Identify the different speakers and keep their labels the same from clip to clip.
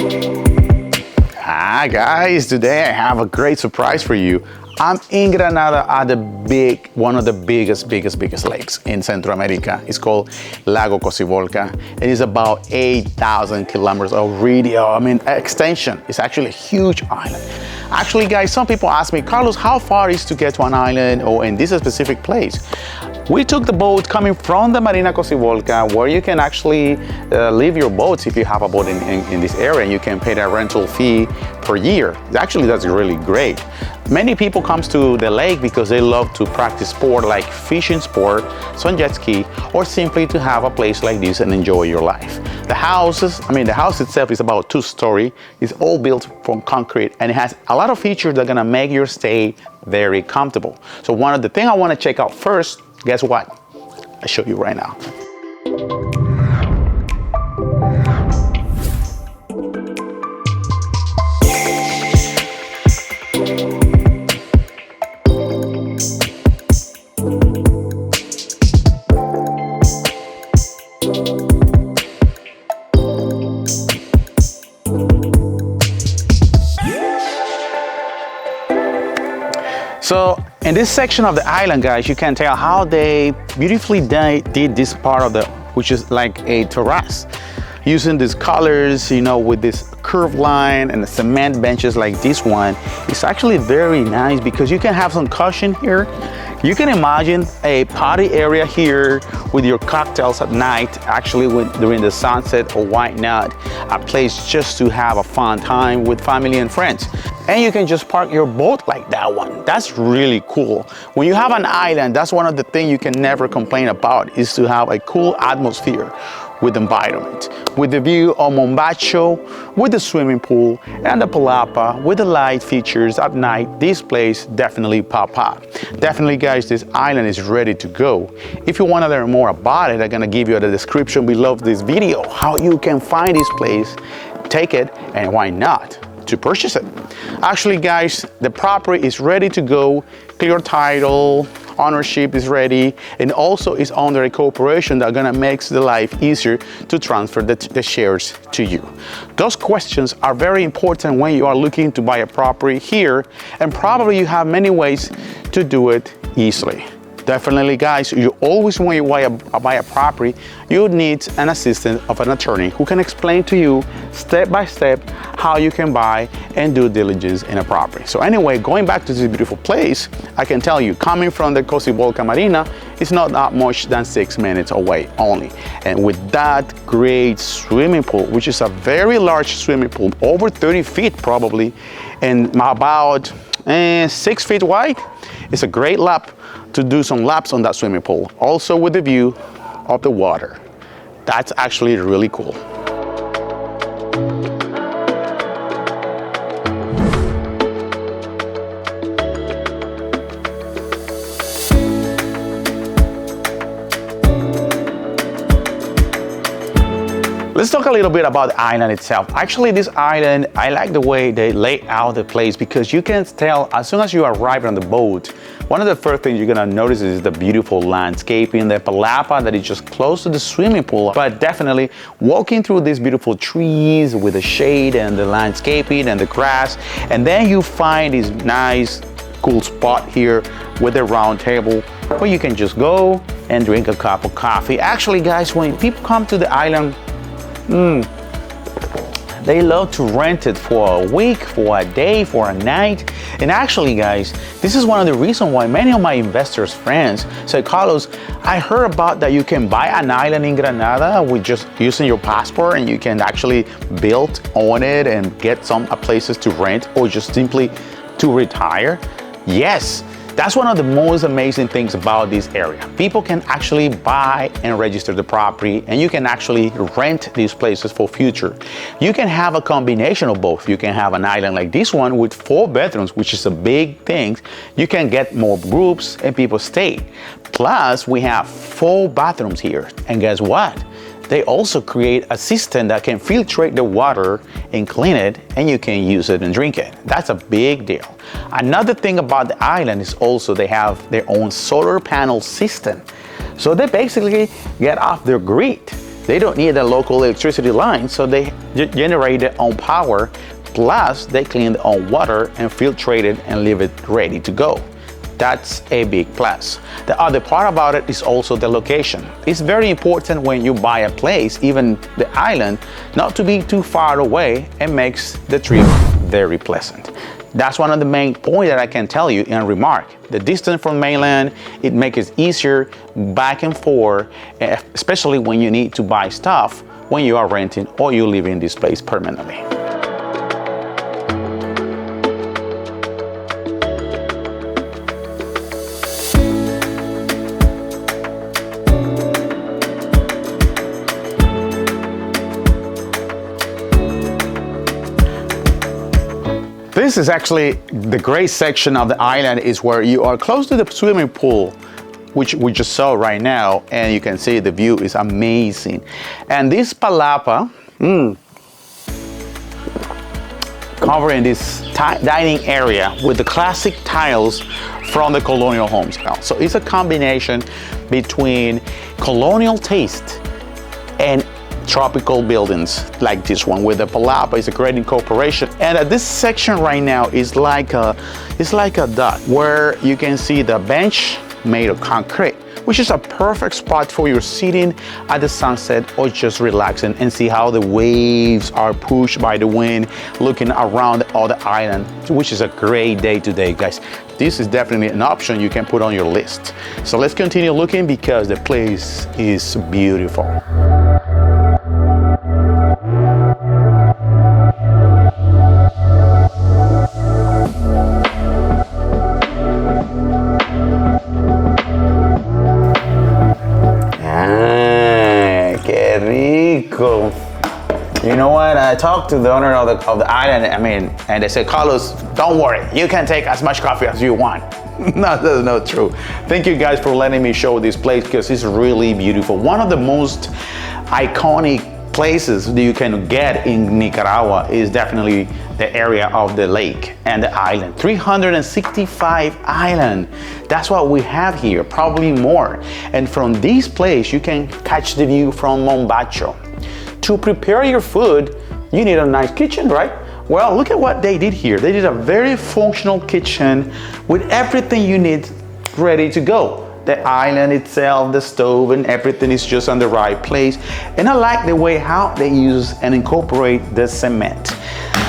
Speaker 1: Hi guys, today I have a great surprise for you. I'm in Granada at one of the biggest lakes in Central America. It's called 𝗙𝗥𝗖𝗪𝗪, and it's about 8,000 kilometers of extension. It's actually a huge island. Actually guys, some people ask me, Carlos, how far is to get to an island or in this specific place? We took the boat coming from the Marina 𝗙𝗖𝗪𝗪, where you can actually leave your boats if you have a boat in this area, and you can pay that rental fee per year. Actually, that's really great. Many people come to the lake because they love to practice sport like fishing sport, some jet ski, or simply to have a place like this and enjoy your life. The house itself is about 2-story. It's all built from concrete, and it has a lot of features that are gonna make your stay very comfortable. So one of the things I wanna check out first, guess what? I'll show you right now. So in this section of the island, guys, you can tell how they beautifully did this part of which is like a terrace, using these colors, with this curved line and the cement benches like this one. It's actually very nice because you can have some cushion here. You can imagine a party area here with your cocktails at night, actually during the sunset or why not, a place just to have a fun time with family and friends. And you can just park your boat like that one. That's really cool. When you have an island, that's one of the things you can never complain about, is to have a cool atmosphere with environment, with the view of 𝗙𝗥𝗖𝗪𝗪, with the swimming pool and the palapa, with the light features at night. This place definitely pop up. Definitely guys, this island is ready to go. If you want to learn more about it, I'm gonna give you the description below this video, how you can find this place, take it, and why not to purchase it. Actually guys, the property is ready to go, clear title, ownership is ready, and also is under a corporation that gonna make the life easier to transfer the shares to you. Those questions are very important when you are looking to buy a property here, and probably you have many ways to do it easily. Definitely guys, you always, when you buy a property, you need an assistant of an attorney who can explain to you step by step how you can buy and do diligence in a property. So anyway, going back to this beautiful place, I can tell you, coming from the 𝗙𝗖𝗪𝗪𝗪 Marina, it's not that much than 6 minutes away only. And with that great swimming pool, which is a very large swimming pool, over 30 feet probably, and about 6 feet wide, it's a great lap to do some laps on that swimming pool, also with the view of the water. That's actually really cool. Let's talk a little bit about the island itself. Actually, this island, I like the way they lay out the place, because you can tell as soon as you arrive on the boat, one of the first things you're gonna notice is the beautiful landscaping, the palapa that is just close to the swimming pool. But definitely walking through these beautiful trees with the shade and the landscaping and the grass, and then you find this nice, cool spot here with a round table where you can just go and drink a cup of coffee. Actually, guys, when people come to the island, they love to rent it for a week, for a day, for a night. And actually, guys, this is one of the reasons why many of my investors' friends say, Carlos, I heard about that you can buy an island in Granada with just using your passport, and you can actually build on it and get some places to rent or just simply to retire. Yes. That's one of the most amazing things about this area. People can actually buy and register the property, and you can actually rent these places for future. You can have a combination of both. You can have an island like this one with 4 bedrooms, which is a big thing. You can get more groups and people stay. Plus, we have 4 bathrooms here. And guess what? They also create a system that can filtrate the water and clean it, and you can use it and drink it. That's a big deal. Another thing about the island is also they have their own solar panel system. So they basically get off their grid. They don't need a local electricity line, so they generate their own power, plus they clean their own water and filtrate it and leave it ready to go. That's a big plus. The other part about it is also the location. It's very important when you buy a place, even the island, not to be too far away, and makes the trip very pleasant. That's one of the main points that I can tell you and remark. The distance from mainland, it makes it easier back and forth, especially when you need to buy stuff when you are renting or you live in this place permanently. This is actually the great section of the island, is where you are close to the swimming pool, which we just saw right now, and you can see the view is amazing. And this palapa, covering this dining area with the classic tiles from the colonial homes. So it's a combination between colonial taste and tropical buildings like this one, where the palapa is a great incorporation. And this section right now is like a dock where you can see the bench made of concrete, which is a perfect spot for you sitting at the sunset or just relaxing and see how the waves are pushed by the wind, looking around all the island, which is a great day today, guys. This is definitely an option you can put on your list. So let's continue looking because the place is beautiful. You know what? I talked to the owner of the island, and they said, Carlos, don't worry, you can take as much coffee as you want. No, that's not true. Thank you guys for letting me show this place because it's really beautiful. One of the most iconic places that you can get in Nicaragua is definitely the area of the lake and the island. 365 island. That's what we have here, probably more. And from this place, you can catch the view from 𝗣𝗥𝗜𝗖𝗘. To prepare your food, you need a nice kitchen, right? Well, look at what they did here. They did a very functional kitchen with everything you need ready to go. The island itself, the stove, and everything is just on the right place. And I like the way how they use and incorporate the cement.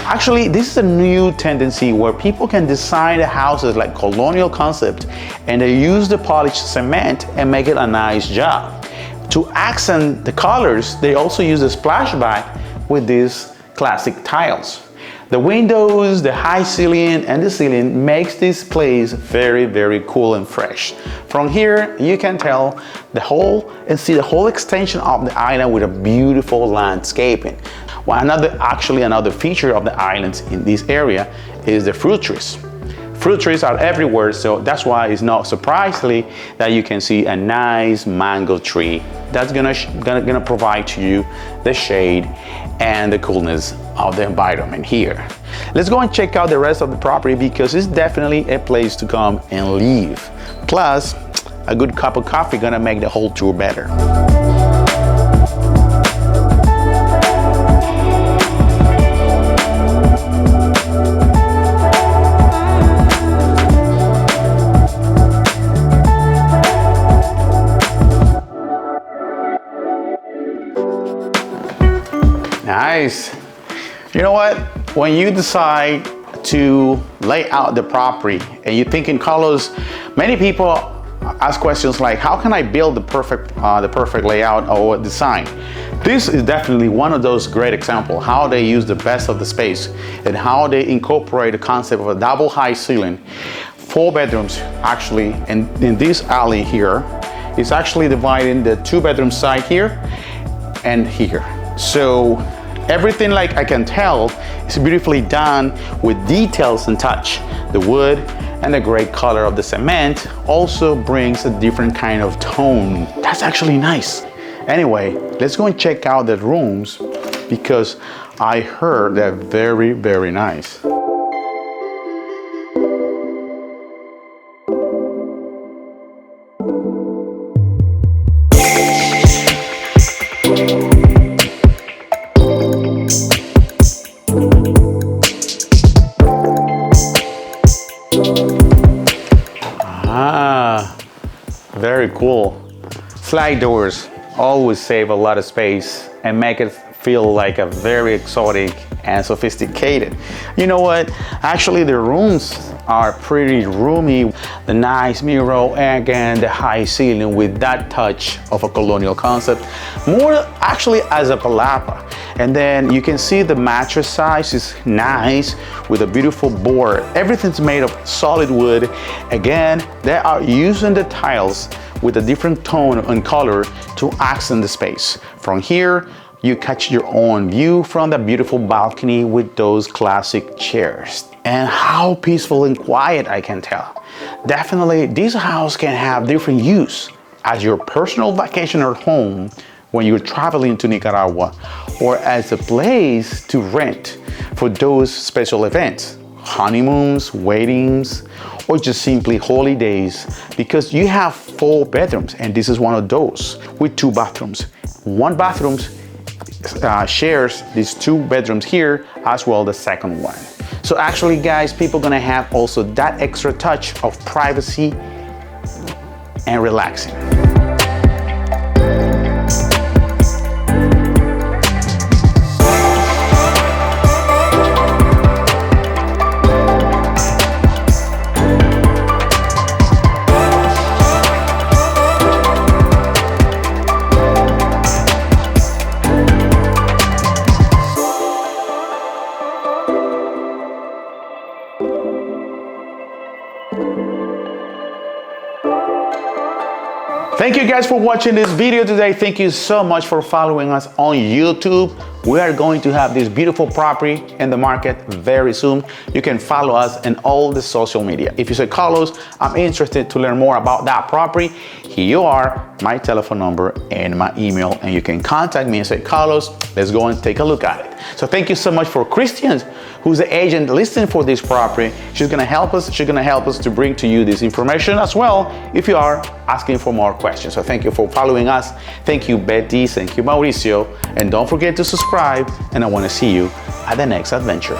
Speaker 1: Actually, this is a new tendency where people can design the houses like colonial concept, and they use the polished cement and make it a nice job. To accent the colors, they also use a splashback with these classic tiles. The windows, the high ceiling, and the ceiling makes this place very, very cool and fresh. From here, you can tell the whole and see the whole extension of the island with a beautiful landscaping. Well, another feature of the islands in this area is the fruit trees. Fruit trees are everywhere, so that's why it's not surprisingly that you can see a nice mango tree that's gonna provide to you the shade and the coolness of the environment here. Let's go and check out the rest of the property because it's definitely a place to come and live. Plus, a good cup of coffee gonna make the whole tour better. Nice. You know what? When you decide to lay out the property and you're thinking, Carlos, many people ask questions like, how can I build the perfect layout or design? This is definitely one of those great examples, how they use the best of the space and how they incorporate the concept of a double high ceiling. 4 bedrooms actually, and in this alley here, it's actually dividing the 2-bedroom side here and here. So everything, like I can tell, is beautifully done with details and touch. The wood and the gray color of the cement also brings a different kind of tone. That's actually nice. Anyway, let's go and check out the rooms because I heard they're very, very nice. slide doors always save a lot of space and make it feel like a very exotic and sophisticated. You know what? Actually, the rooms are pretty roomy. The nice mural, and again, the high ceiling with that touch of a colonial concept, more actually as a palapa. And then you can see the mattress size is nice with a beautiful board. Everything's made of solid wood. Again, they are using the tiles with a different tone and color to accent the space. From here, you catch your own view from the beautiful balcony with those classic chairs. And how peaceful and quiet, I can tell. Definitely, this house can have different use as your personal vacation or home when you're traveling to Nicaragua, or as a place to rent for those special events, honeymoons, weddings, or just simply holidays, because you have 4 bedrooms, and this is one of those with 2 bathrooms. One bathroom shares these 2 bedrooms here, as well the second one. So actually, guys, people gonna have also that extra touch of privacy and relaxing. Thank you guys for watching this video today. Thank you so much for following us on YouTube. We are going to have this beautiful property in the market very soon. You can follow us in all the social media. If you say, Carlos, I'm interested to learn more about that property, here you are, my telephone number and my email, and you can contact me and say, Carlos, let's go and take a look at it. So thank you so much for Christian, who's the agent listing for this property. She's gonna help us. She's gonna help us to bring to you this information as well if you are asking for more questions. So thank you for following us. Thank you, Betty. Thank you, Mauricio. And don't forget to subscribe, and I want to see you at the next adventure.